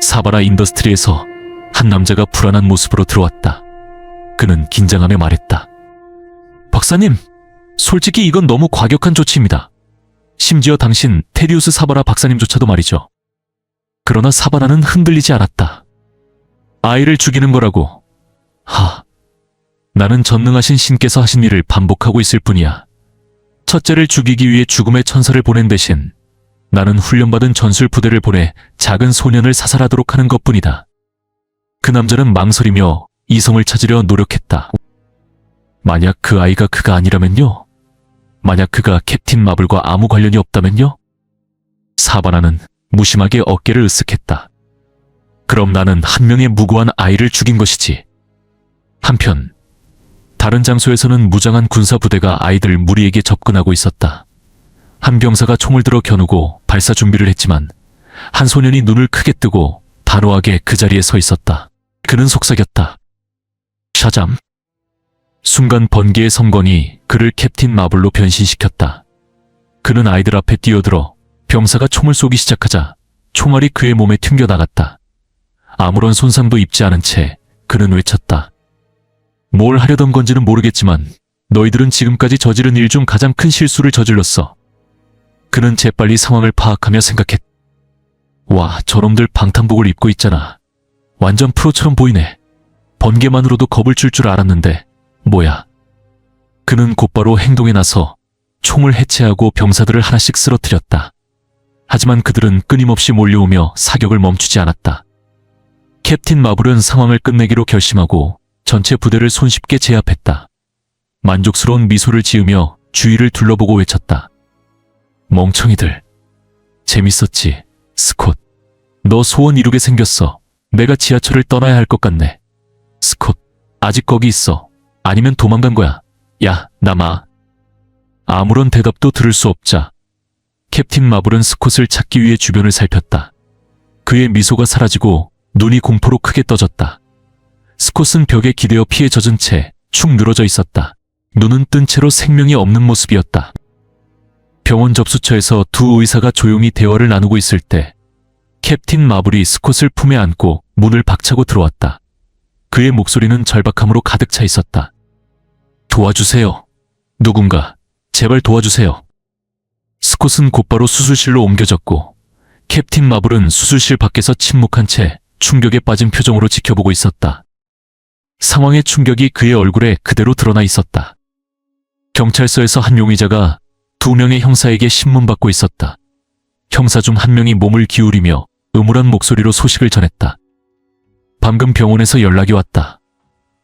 사바라 인더스트리에서 한 남자가 불안한 모습으로 들어왔다. 그는 긴장하며 말했다. 박사님, 솔직히 이건 너무 과격한 조치입니다. 심지어 당신 테디우스 사바라 박사님조차도 말이죠. 그러나 사바라는 흔들리지 않았다. 아이를 죽이는 거라고. 나는 전능하신 신께서 하신 일을 반복하고 있을 뿐이야. 첫째를 죽이기 위해 죽음의 천사를 보낸 대신 나는 훈련받은 전술 부대를 보내 작은 소년을 사살하도록 하는 것뿐이다. 그 남자는 망설이며 이성을 찾으려 노력했다. 만약 그 아이가 그가 아니라면요? 만약 그가 캡틴 마블과 아무 관련이 없다면요? 사바나는 무심하게 어깨를 으쓱했다. 그럼 나는 한 명의 무고한 아이를 죽인 것이지. 한편 다른 장소에서는 무장한 군사부대가 아이들 무리에게 접근하고 있었다. 한 병사가 총을 들어 겨누고 발사 준비를 했지만 한 소년이 눈을 크게 뜨고 단호하게 그 자리에 서 있었다. 그는 속삭였다. 샤잠. 순간 번개의 섬건이 그를 캡틴 마블로 변신시켰다. 그는 아이들 앞에 뛰어들어 병사가 총을 쏘기 시작하자 총알이 그의 몸에 튕겨나갔다. 아무런 손상도 입지 않은 채 그는 외쳤다. 뭘 하려던 건지는 모르겠지만 너희들은 지금까지 저지른 일 중 가장 큰 실수를 저질렀어. 그는 재빨리 상황을 파악하며 생각했다. 와, 저놈들 방탄복을 입고 있잖아. 완전 프로처럼 보이네. 번개만으로도 겁을 줄 알았는데 뭐야. 그는 곧바로 행동에 나서 총을 해체하고 병사들을 하나씩 쓰러뜨렸다. 하지만 그들은 끊임없이 몰려오며 사격을 멈추지 않았다. 캡틴 마블은 상황을 끝내기로 결심하고 전체 부대를 손쉽게 제압했다. 만족스러운 미소를 지으며 주위를 둘러보고 외쳤다. 멍청이들. 재밌었지, 스콧. 너 소원 이루게 생겼어. 내가 지하철을 떠나야 할 것 같네. 스콧, 아직 거기 있어. 아니면 도망간 거야. 야, 남아. 아무런 대답도 들을 수 없자 캡틴 마블은 스콧을 찾기 위해 주변을 살폈다. 그의 미소가 사라지고 눈이 공포로 크게 떠졌다. 스콧은 벽에 기대어 피에 젖은 채 축 늘어져 있었다. 눈은 뜬 채로 생명이 없는 모습이었다. 병원 접수처에서 두 의사가 조용히 대화를 나누고 있을 때 캡틴 마블이 스콧을 품에 안고 문을 박차고 들어왔다. 그의 목소리는 절박함으로 가득 차 있었다. 도와주세요. 누군가, 제발 도와주세요. 스콧은 곧바로 수술실로 옮겨졌고 캡틴 마블은 수술실 밖에서 침묵한 채 충격에 빠진 표정으로 지켜보고 있었다. 상황의 충격이 그의 얼굴에 그대로 드러나 있었다. 경찰서에서 한 용의자가 두 명의 형사에게 신문받고 있었다. 형사 중 한 명이 몸을 기울이며 음울한 목소리로 소식을 전했다. 방금 병원에서 연락이 왔다.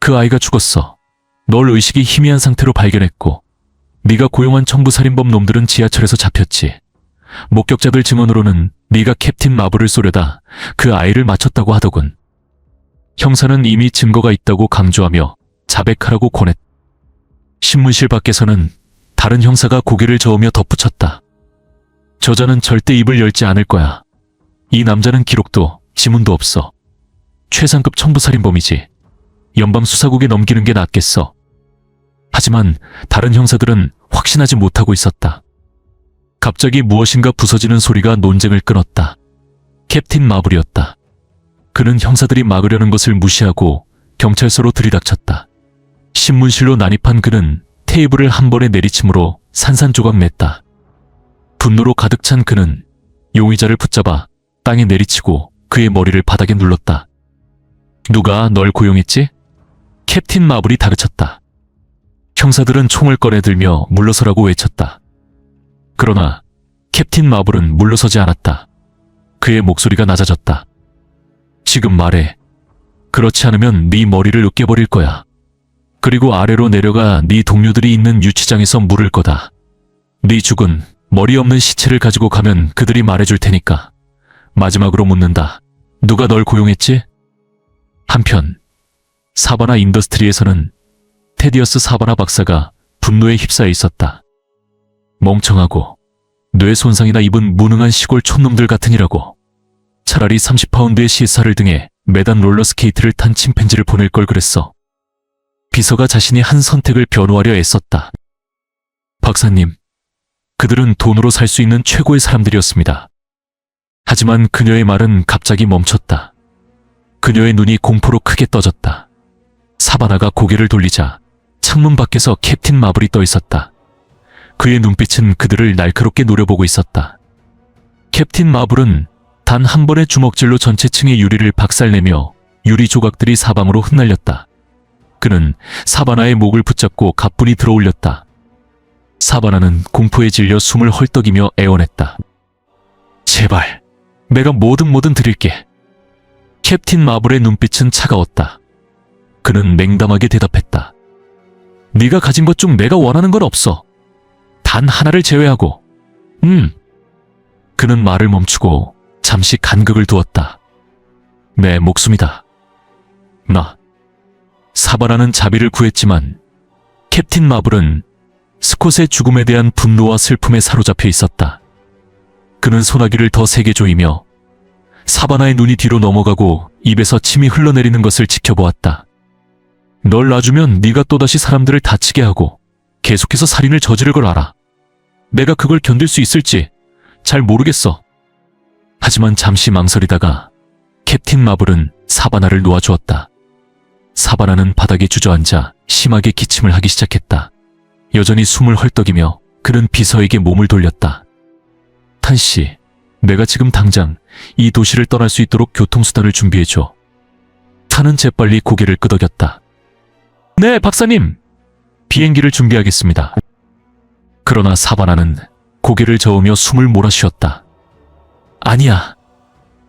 그 아이가 죽었어. 널 의식이 희미한 상태로 발견했고 네가 고용한 청부살인범 놈들은 지하철에서 잡혔지. 목격자들 증언으로는 네가 캡틴 마블을 쏘려다 그 아이를 맞췄다고 하더군. 형사는 이미 증거가 있다고 강조하며 자백하라고 권했다. 신문실 밖에서는 다른 형사가 고개를 저으며 덧붙였다. 저자는 절대 입을 열지 않을 거야. 이 남자는 기록도 지문도 없어. 최상급 청부살인범이지. 연방수사국에 넘기는 게 낫겠어. 하지만 다른 형사들은 확신하지 못하고 있었다. 갑자기 무엇인가 부서지는 소리가 논쟁을 끊었다. 캡틴 마블이었다. 그는 형사들이 막으려는 것을 무시하고 경찰서로 들이닥쳤다. 신문실로 난입한 그는 테이블을 한 번에 내리침으로 산산조각 냈다. 분노로 가득 찬 그는 용의자를 붙잡아 땅에 내리치고 그의 머리를 바닥에 눌렀다. 누가 널 고용했지? 캡틴 마블이 다그쳤다. 형사들은 총을 꺼내들며 물러서라고 외쳤다. 그러나 캡틴 마블은 물러서지 않았다. 그의 목소리가 낮아졌다. 지금 말해. 그렇지 않으면 네 머리를 으깨버릴 거야. 그리고 아래로 내려가 네 동료들이 있는 유치장에서 물을 거다. 네 죽은 머리 없는 시체를 가지고 가면 그들이 말해줄 테니까. 마지막으로 묻는다. 누가 널 고용했지? 한편 사바나 인더스트리에서는 테디어스 사바나 박사가 분노에 휩싸여 있었다. 멍청하고 뇌 손상이나 입은 무능한 시골 촌놈들 같으니라고. 차라리 30파운드의 시사를 등에 매단 롤러스케이트를 탄 침팬지를 보낼 걸 그랬어. 비서가 자신이 한 선택을 변호하려 애썼다. 박사님, 그들은 돈으로 살 수 있는 최고의 사람들이었습니다. 하지만 그녀의 말은 갑자기 멈췄다. 그녀의 눈이 공포로 크게 떠졌다. 사바나가 고개를 돌리자 창문 밖에서 캡틴 마블이 떠 있었다. 그의 눈빛은 그들을 날카롭게 노려보고 있었다. 캡틴 마블은 단 한 번의 주먹질로 전체 층의 유리를 박살내며 유리 조각들이 사방으로 흩날렸다. 그는 사바나의 목을 붙잡고 가뿐히 들어올렸다. 사바나는 공포에 질려 숨을 헐떡이며 애원했다. 제발, 내가 뭐든 드릴게. 캡틴 마블의 눈빛은 차가웠다. 그는 냉담하게 대답했다. 네가 가진 것 중 내가 원하는 건 없어. 단 하나를 제외하고. 그는 말을 멈추고 잠시 간극을 두었다. 내 목숨이다. 사바나는 자비를 구했지만 캡틴 마블은 스콧의 죽음에 대한 분노와 슬픔에 사로잡혀 있었다. 그는 소나기를 더 세게 조이며 사바나의 눈이 뒤로 넘어가고 입에서 침이 흘러내리는 것을 지켜보았다. 널 놔주면 네가 또다시 사람들을 다치게 하고 계속해서 살인을 저지를 걸 알아. 내가 그걸 견딜 수 있을지 잘 모르겠어. 하지만 잠시 망설이다가 캡틴 마블은 사바나를 놓아주었다. 사바나는 바닥에 주저앉아 심하게 기침을 하기 시작했다. 여전히 숨을 헐떡이며 그는 비서에게 몸을 돌렸다. 탄씨, 내가 지금 당장 이 도시를 떠날 수 있도록 교통수단을 준비해줘. 탄은 재빨리 고개를 끄덕였다. 네, 박사님. 비행기를 준비하겠습니다. 그러나 사바나는 고개를 저으며 숨을 몰아쉬었다. 아니야.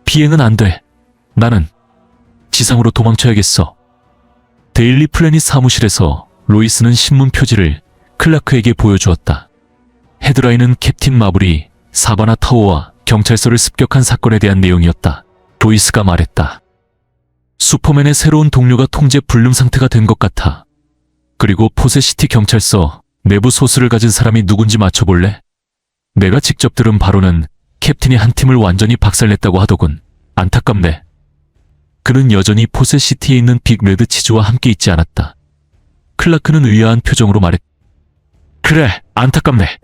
비행은 안 돼. 나는 지상으로 도망쳐야겠어. 데일리 플래닛 사무실에서 로이스는 신문 표지를 클라크에게 보여주었다. 헤드라인은 캡틴 마블이 사바나 타워와 경찰서를 습격한 사건에 대한 내용이었다. 로이스가 말했다. 슈퍼맨의 새로운 동료가 통제 불능 상태가 된 것 같아. 그리고 포세시티 경찰서 내부 소스를 가진 사람이 누군지 맞춰볼래? 내가 직접 들은 바로는 캡틴이 한 팀을 완전히 박살냈다고 하더군. 안타깝네. 그는 여전히 포세시티에 있는 빅 레드 치즈와 함께 있지 않았다. 클라크는 의아한 표정으로 말했다. 그래, 안타깝네.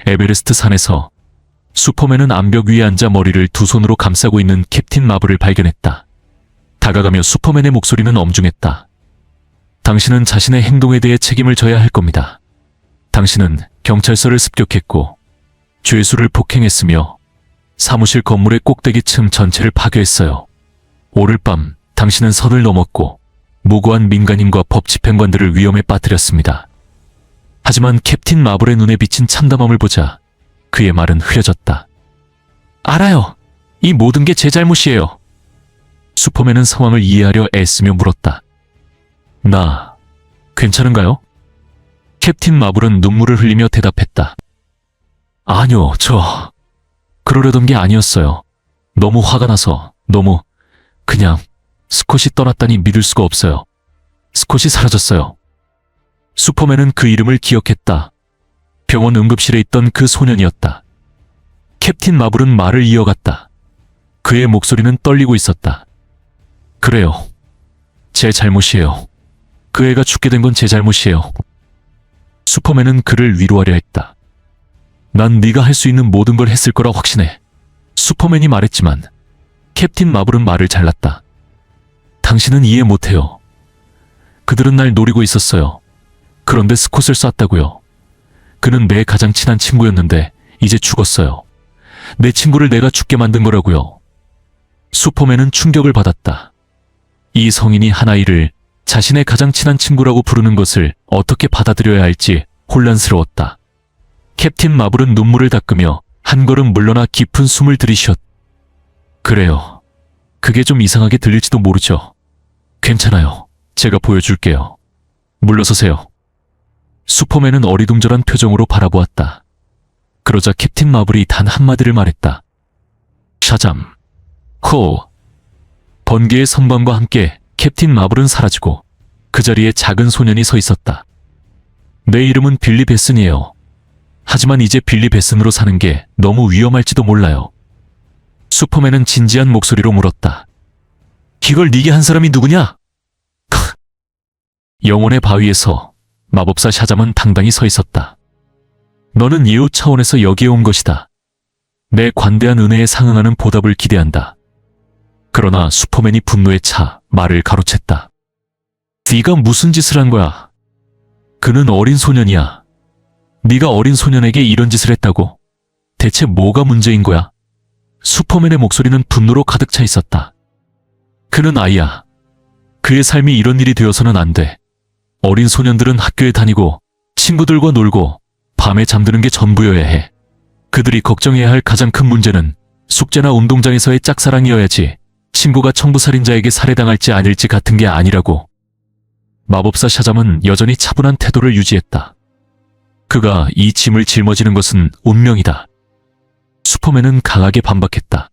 에베레스트 산에서 슈퍼맨은 암벽 위에 앉아 머리를 두 손으로 감싸고 있는 캡틴 마블을 발견했다. 다가가며 슈퍼맨의 목소리는 엄중했다. 당신은 자신의 행동에 대해 책임을 져야 할 겁니다. 당신은 경찰서를 습격했고 죄수를 폭행했으며 사무실 건물의 꼭대기층 전체를 파괴했어요. 오늘 밤 당신은 선을 넘었고 무고한 민간인과 법 집행관들을 위험에 빠뜨렸습니다. 하지만 캡틴 마블의 눈에 비친 참담함을 보자 그의 말은 흐려졌다. 알아요. 이 모든 게 제 잘못이에요. 슈퍼맨은 상황을 이해하려 애쓰며 물었다. 나 괜찮은가요? 캡틴 마블은 눈물을 흘리며 대답했다. 아니요, 그러려던 게 아니었어요. 너무 화가 나서 그냥 스콧이 떠났다니 믿을 수가 없어요. 스콧이 사라졌어요. 슈퍼맨은 그 이름을 기억했다. 병원 응급실에 있던 그 소년이었다. 캡틴 마블은 말을 이어갔다. 그의 목소리는 떨리고 있었다. 그래요. 제 잘못이에요. 그 애가 죽게 된 건 제 잘못이에요. 슈퍼맨은 그를 위로하려 했다. 난 네가 할 수 있는 모든 걸 했을 거라 확신해. 슈퍼맨이 말했지만 캡틴 마블은 말을 잘랐다. 당신은 이해 못해요. 그들은 날 노리고 있었어요. 그런데 스콧을 쐈다고요. 그는 내 가장 친한 친구였는데 이제 죽었어요. 내 친구를 내가 죽게 만든 거라고요. 슈퍼맨은 충격을 받았다. 이 성인이 한 아이를 자신의 가장 친한 친구라고 부르는 것을 어떻게 받아들여야 할지 혼란스러웠다. 캡틴 마블은 눈물을 닦으며 한 걸음 물러나 깊은 숨을 들이쉬었다. 그래요. 그게 좀 이상하게 들릴지도 모르죠. 괜찮아요. 제가 보여줄게요. 물러서세요. 슈퍼맨은 어리둥절한 표정으로 바라보았다. 그러자 캡틴 마블이 단 한마디를 말했다. 샤잠. 호. 번개의 선방과 함께 캡틴 마블은 사라지고 그 자리에 작은 소년이 서 있었다. 내 이름은 빌리 베슨이에요. 하지만 이제 빌리 베슨으로 사는 게 너무 위험할지도 몰라요. 슈퍼맨은 진지한 목소리로 물었다. 이걸 네게 한 사람이 누구냐? 영혼의 바위에서 마법사 샤잠은 당당히 서 있었다. 너는 예우 차원에서 여기에 온 것이다. 내 관대한 은혜에 상응하는 보답을 기대한다. 그러나 슈퍼맨이 분노에 차 말을 가로챘다. 네가 무슨 짓을 한 거야? 그는 어린 소년이야. 네가 어린 소년에게 이런 짓을 했다고? 대체 뭐가 문제인 거야? 슈퍼맨의 목소리는 분노로 가득 차 있었다. 그는 아이야. 그의 삶이 이런 일이 되어서는 안 돼. 어린 소년들은 학교에 다니고 친구들과 놀고 밤에 잠드는 게 전부여야 해. 그들이 걱정해야 할 가장 큰 문제는 숙제나 운동장에서의 짝사랑이어야지 친구가 청부살인자에게 살해당할지 아닐지 같은 게 아니라고. 마법사 샤잠은 여전히 차분한 태도를 유지했다. 그가 이 짐을 짊어지는 것은 운명이다. 슈퍼맨은 강하게 반박했다.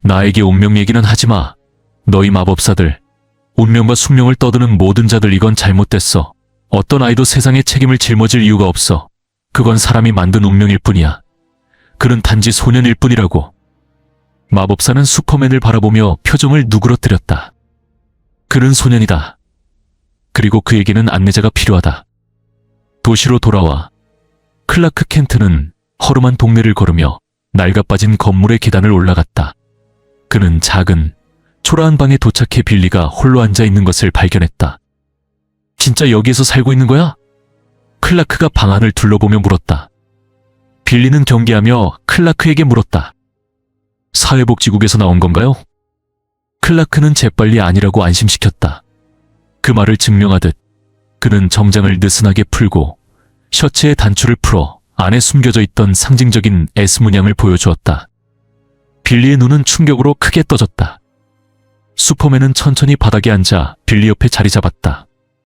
나에게 운명 얘기는 하지 마. 너희 마법사들, 운명과 숙명을 떠드는 모든 자들, 이건 잘못됐어. 어떤 아이도 세상에 책임을 짊어질 이유가 없어. 그건 사람이 만든 운명일 뿐이야. 그는 단지 소년일 뿐이라고. 마법사는 슈퍼맨을 바라보며 표정을 누그러뜨렸다. 그는 소년이다. 그리고 그에게는 안내자가 필요하다. 도시로 돌아와. 클라크 켄트는 허름한 동네를 걸으며 낡아빠진 건물의 계단을 올라갔다. 그는 작은, 초라한 방에 도착해 빌리가 홀로 앉아 있는 것을 발견했다. 진짜 여기에서 살고 있는 거야? 클라크가 방 안을 둘러보며 물었다. 빌리는 경계하며 클라크에게 물었다. 사회복지국에서 나온 건가요? 클라크는 재빨리 아니라고 안심시켰다. 그 말을 증명하듯 그는 정장을 느슨하게 풀고 셔츠의 단추를 풀어 안에 숨겨져 있던 상징적인 S 문양을 보여주었다. 빌리의 눈은 충격으로 크게 떠졌다. 슈퍼맨은 천천히 바닥에 앉아 빌리 옆에 자리 잡았다.